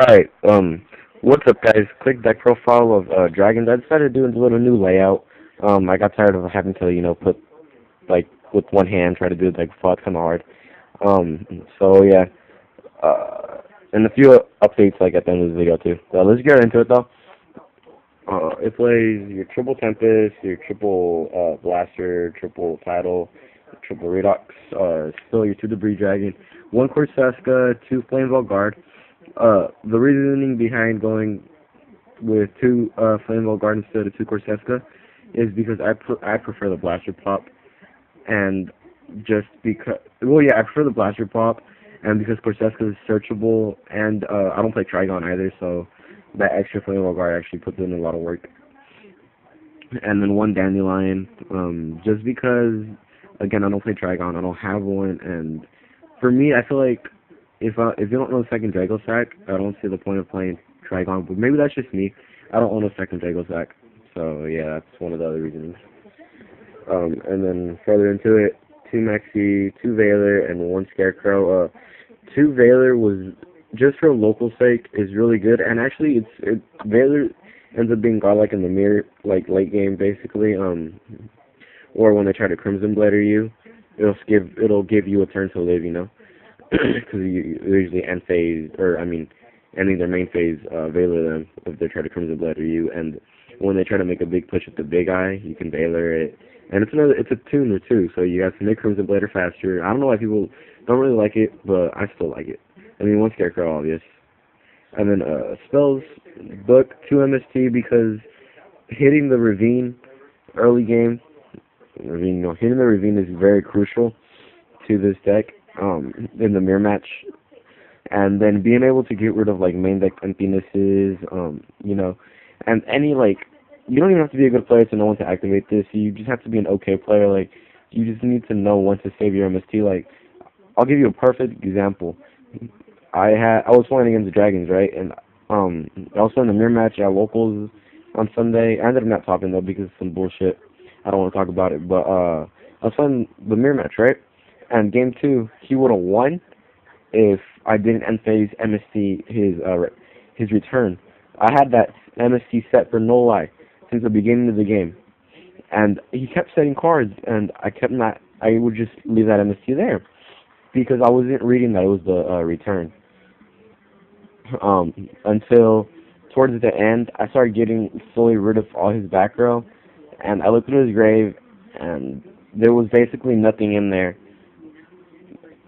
Alright, what's up guys? Quick deck profile of dragons. I decided to do a little new layout. I got tired of having to, put like with one hand try to do it like before. It's kinda hard. So yeah. And a few updates like at the end of the video too. So let's get into it though. It plays your triple Tempest, your triple Blaster, triple Tidal, triple Redox, still your two Debris Dragon, one Corsaska, two Flameball Guard. The reasoning behind going with two Flameball Guard instead of two Corsaska is because I prefer the Blaster Pop, and just because, well yeah, I prefer the Blaster Pop, and because Corsaska is searchable, and I don't play Trigon either, so that extra Flameball Guard actually puts in a lot of work. And then one Dandelion, just because, again, I don't play Trigon, I don't have one, and for me, I feel like if you don't own a second Drago sack, I don't see the point of playing Trigon, but maybe that's just me. I don't own a second Drago sack, so yeah, that's one of the other reasons. And then further into it, two Maxi, two Veiler, and one Scarecrow. Two Veiler was, just for local sake, is really good, and actually Veiler ends up being godlike in the mirror, like late game basically, or when they try to Crimson Blader you, it'll give you a turn to live, because you usually end phase, or I mean, ending their main phase, Veiler them if they try to Crimson Blader you, and when they try to make a big push with the big eye, you can Veiler it, and it's a tuner too, so you guys can make Crimson Blader faster. I don't know why people don't really like it, but I still like it. I mean, one Scarecrow, obvious. And then spells, book, 2 MST, because hitting the Ravine early game, hitting the Ravine is very crucial to this deck in the mirror match. And then being able to get rid of like main deck emptinesses, and any you don't even have to be a good player to know when to activate this. You just have to be an okay player. Like, you just need to know when to save your MST. Like, I'll give you a perfect example. I was playing against the Dragons, right? And I was playing the mirror match at locals on Sunday. I ended up not talking though because of some bullshit. I don't want to talk about it. But I was playing the mirror match, right? And game 2, he would have won if I didn't end phase MST his return. I had that MST set for no lie since the beginning of the game, and he kept setting cards, and I would just leave that MST there because I wasn't reading that it was the return. Until towards the end, I started getting slowly rid of all his back row, and I looked through his grave, and there was basically nothing in there.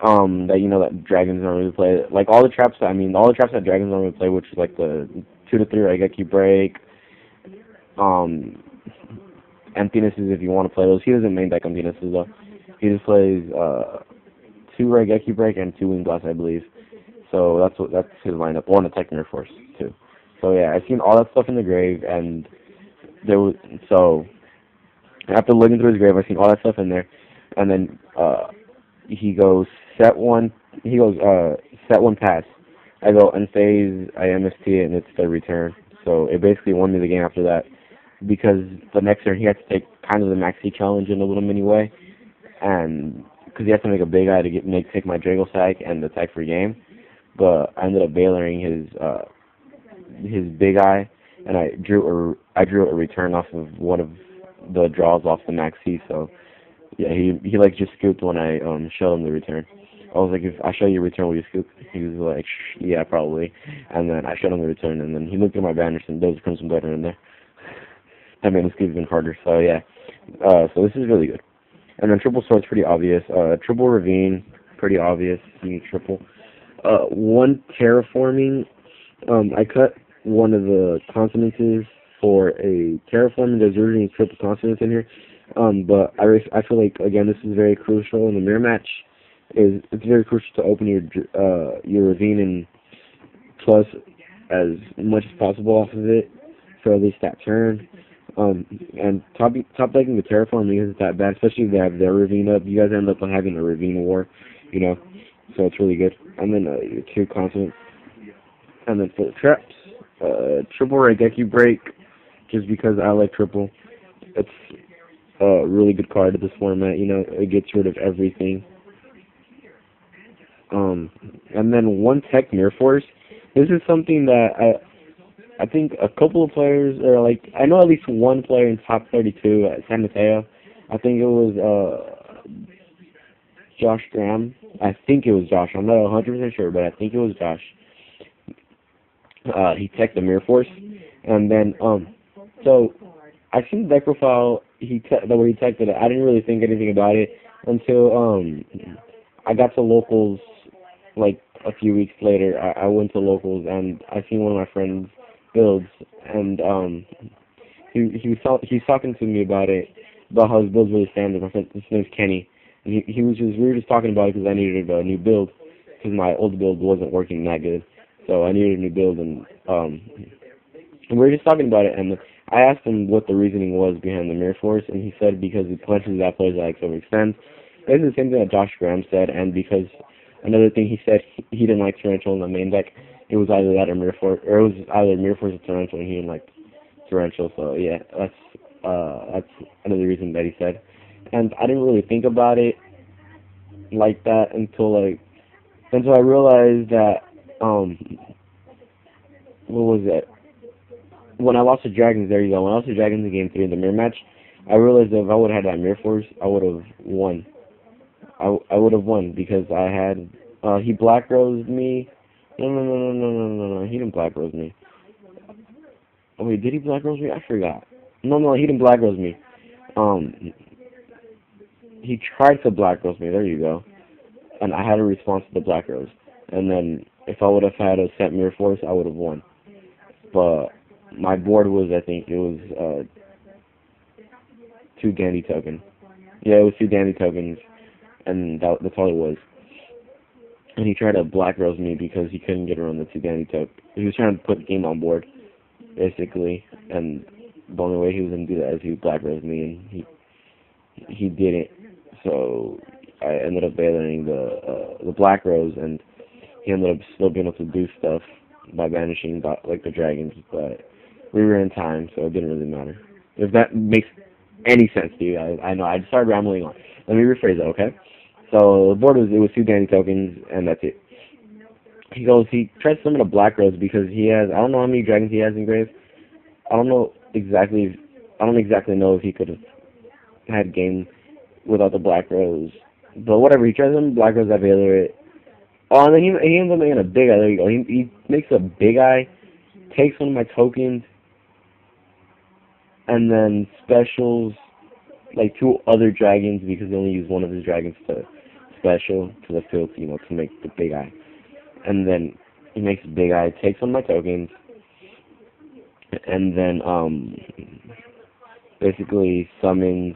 That dragons don't really play. Like all the traps that dragons don't really play, which is like the 2 to 3 Raigeki break, emptinesses if you want to play those. He doesn't main deck emptinesses though. He just plays 2 Raigeki break and 2 Wind Blast, I believe. So that's his lineup. Or on the Techner Force too. So yeah, I've seen all that stuff in the grave, and after looking through his grave, I've seen all that stuff in there, and then he goes set one pass. I go unphase, I MST it, and it's the return. So it basically won me the game after that, because the next turn he had to take kind of the Maxi challenge in a little mini way, and because he has to make a big eye to take my Drago sack and attack for game. But I ended up Veilering his big eye, and I drew a return off of one of the draws off the Maxi. So yeah, he like just scooped when I showed him the return. I was like, if I show you a return, will you scoop? He was like, yeah, probably. And then I showed him the return, and then he looked at my banners, and there was a Crimson Blader in there. That made him scoop even harder. So yeah, so this is really good. And then triple sword's pretty obvious. Triple ravine, pretty obvious. You need triple. One terraforming. I cut one of the consonances for a terraforming. There's usually triple consonants in here. But I feel like, again, this is very crucial in the mirror match. It's very crucial to open your ravine and plus as much as possible off of it for at least that turn. And top decking the terraforming isn't that bad, especially if they have their ravine up. You guys end up having a ravine war, so it's really good. And then your 2 consonants. And then for the traps, triple Raigeki break, just because I like triple. It's a really good card of this format. It gets rid of everything. And then one Tech Mirror Force, This is something that I think a couple of players, or like I know at least one player in top 32 at San Mateo. I think it was Josh Graham. I think it was Josh. I'm not 100% sure, but I think it was Josh. He teched the Mirror Force, and then so I seen the deck profile. The way he teched it. I didn't really think anything about it until I got to locals like a few weeks later. I went to locals and I seen one of my friends builds, and he's talking to me about how his build's really standard. My friend, his name's Kenny, and we were just talking about it because I needed a new build because my old build wasn't working that good, so I needed a new build, and we were just talking about it, and I asked him what the reasoning was behind the Mirror Force, and he said because it punches that players like overextend. Basically the same thing that Josh Graham said, and because another thing he said he didn't like Torrential in the main deck. It was either that or Mirror Force, or it was either Mirror Force or Torrential, and he didn't like Torrential. So yeah, that's another reason that he said. And I didn't really think about it like that until I realized that what was it? When I lost to Dragons, there you go. When I lost to Dragons in Game 3 in the mirror match, I realized that if I would have had that Mirror Force, I would have won. I would have won because I had he Black Rosed me. No. He didn't Black Rose me. Oh wait, did he Black Rose me? I forgot. No, he didn't Black Rose me. Um, he tried to Black Rose me. There you go. And I had a response to the Black Rose. And then if I would have had a set Mirror Force, I would have won. But my board was, I think it was 2 Dandy token. Yeah, it was 2 Dandy tokens, and that's all it was. And he tried to Black Rose me because he couldn't get around the 2 Dandy token. He was trying to put the game on board, basically, and the only way he was going to do that is he Black Rose me, and he didn't. So I ended up bailing the Black Rose, and he ended up still being able to do stuff by banishing like the dragons, but we were in time, so it didn't really matter. If that makes any sense to you, I know I just started rambling on. Let me rephrase that, okay? So the board was 2 Danny tokens, and that's it. He tries to summon a Black Rose because he has, I don't know how many dragons he has in grave. I don't exactly know if he could have had game without the Black Rose. But whatever, he tries to summon Black Rose, I Valor it. Oh, and then he ends up making a big eye. There you go. He makes a big eye, takes one of my tokens, and then specials like 2 other dragons because he only used one of his dragons to special to the field, to make the big eye. And then he makes a big eye, takes one of my tokens, and then basically summons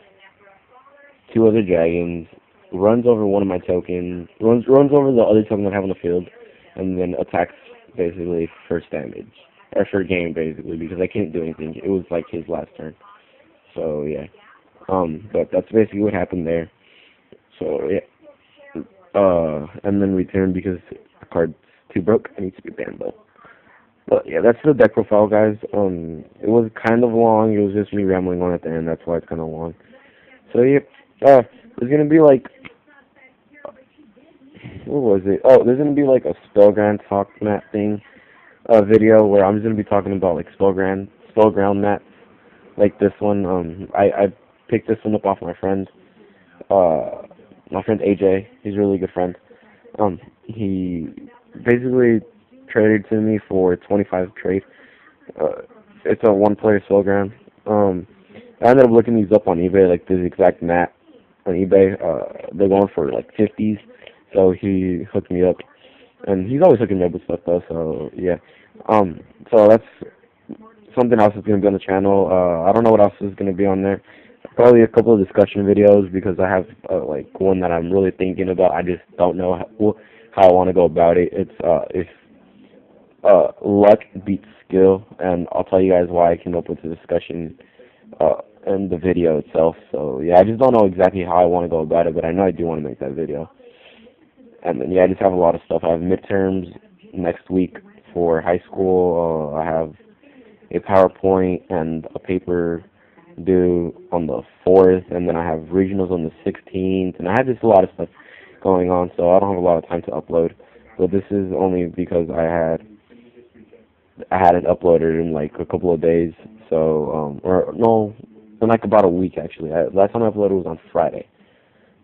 2 other dragons, runs over one of my tokens, runs over the other token that I have on the field, and then attacks basically first damage, or for game basically, because I can't do anything. It was like his last turn. So yeah. But that's basically what happened there. So yeah. And then return because the card's too broke. It needs to be banned though. But yeah, that's the deck profile, guys. It was kind of long. It was just me rambling on at the end. That's why it's kind of long. So yeah. There's gonna be like, what was it? Oh, there's gonna be like a Spellground talk mat thing, video where I'm just gonna be talking about like Spellground mats, like this one. I picked this one up off my friend. My friend AJ. He's a really good friend. He basically traded to me for 25 trade. It's a 1-player Spellground. I ended up looking these up on eBay, like this exact mat on eBay. They're going for like 50s. So he hooked me up, and he's always hooking me up with stuff though. So yeah. So that's something else that's gonna be on the channel. I don't know what else is gonna be on there. Probably a couple of discussion videos because I have like one that I'm really thinking about. I just don't know how I want to go about it. It's if luck beats skill, and I'll tell you guys why I came up with the discussion in the video itself. So yeah, I just don't know exactly how I want to go about it, but I know I do want to make that video. And then yeah, I just have a lot of stuff. I have midterms next week for high school. I have a PowerPoint and a paper due on the 4th, and then I have regionals on the 16th, and I have just a lot of stuff going on, so I don't have a lot of time to upload. But this is only because I had I had it uploaded in like a couple of days. So or no, in like about a week actually. Last time I uploaded was on Friday,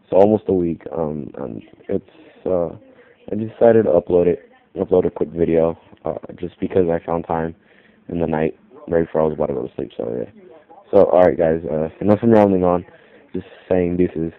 so almost a week. And it's I decided to upload a quick video, just because I found time in the night right before I was about to go to sleep. So yeah. So alright guys, enough from rambling on. Just saying deuces.